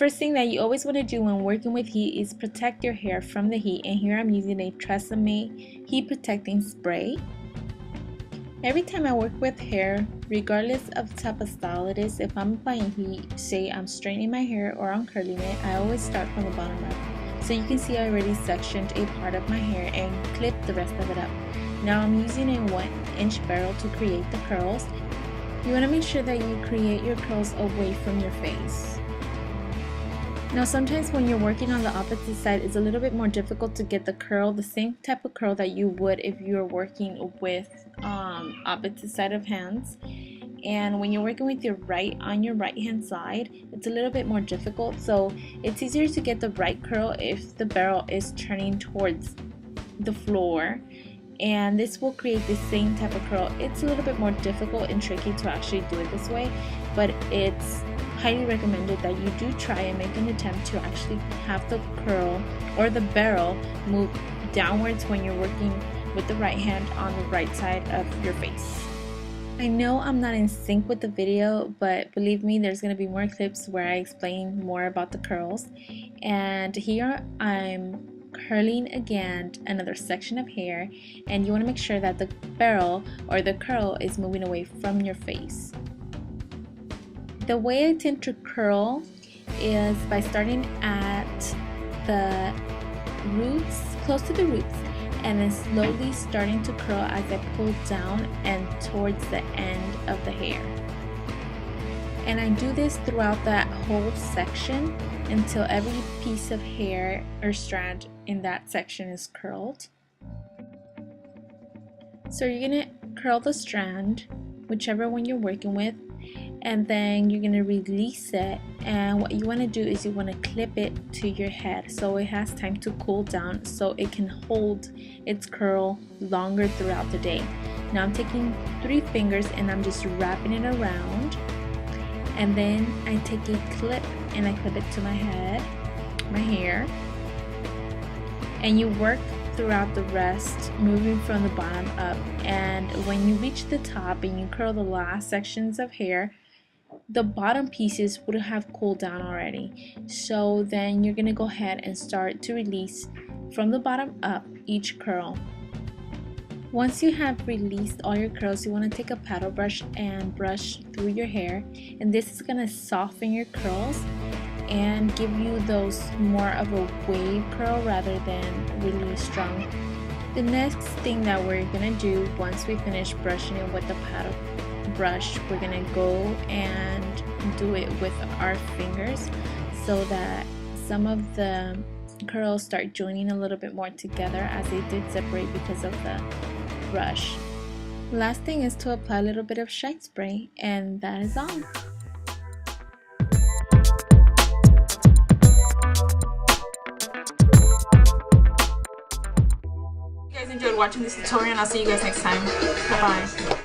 first thing that you always want to do when working with heat is protect your hair from the heat, and here I'm using a Tresemme heat protecting spray. Every time I work with hair, regardless of the type of style it is, if I'm applying heat, say I'm straightening my hair or I'm curling it, I always start from the bottom up. So you can see I already sectioned a part of my hair and clipped the rest of it up. Now I'm using a 1-inch barrel to create the curls. You want to make sure that you create your curls away from your face. Now sometimes when you're working on the opposite side, it's a little bit more difficult to get the curl, the same type of curl that you would if you were working with opposite side of hands. And when you're working with your right on your right hand side, it's a little bit more difficult. So it's easier to get the right curl if the barrel is turning towards the floor, and this will create the same type of curl. It's a little bit more difficult and tricky to actually do it this way, but it's highly recommended that you do try and make an attempt to actually have the curl or the barrel move downwards when you're working with the right hand on the right side of your face. I know I'm not in sync with the video, but believe me, there's going to be more clips where I explain more about the curls. And here I'm curling again another section of hair, and you want to make sure that the barrel or the curl is moving away from your face. The way I tend to curl is by starting at the roots, close to the roots, and then slowly starting to curl as I pull down and towards the end of the hair. And I do this throughout that whole section until every piece of hair or strand in that section is curled. So you're going to curl the strand, whichever one you're working with, and then you're going to release it, and what you want to do is you want to clip it to your head so it has time to cool down so it can hold its curl longer throughout the day. Now I'm taking 3 fingers and I'm just wrapping it around, and then I take a clip and I clip it to my head, my hair, and you work throughout the rest, moving from the bottom up. And when you reach the top and you curl the last sections of hair, the bottom pieces would have cooled down already. So then you're gonna go ahead and start to release from the bottom up each curl. Once you have released all your curls, you want to take a paddle brush and brush through your hair, and this is gonna soften your curls and give you those more of a wave curl rather than really strong. The next thing that we're gonna do once we finish brushing it with the paddle brush, we're gonna go and do it with our fingers so that some of the curls start joining a little bit more together, as they did separate because of the brush. Last thing is to apply a little bit of shine spray, and that is all. If you guys enjoyed watching this tutorial, and I'll see you guys next time. Bye bye.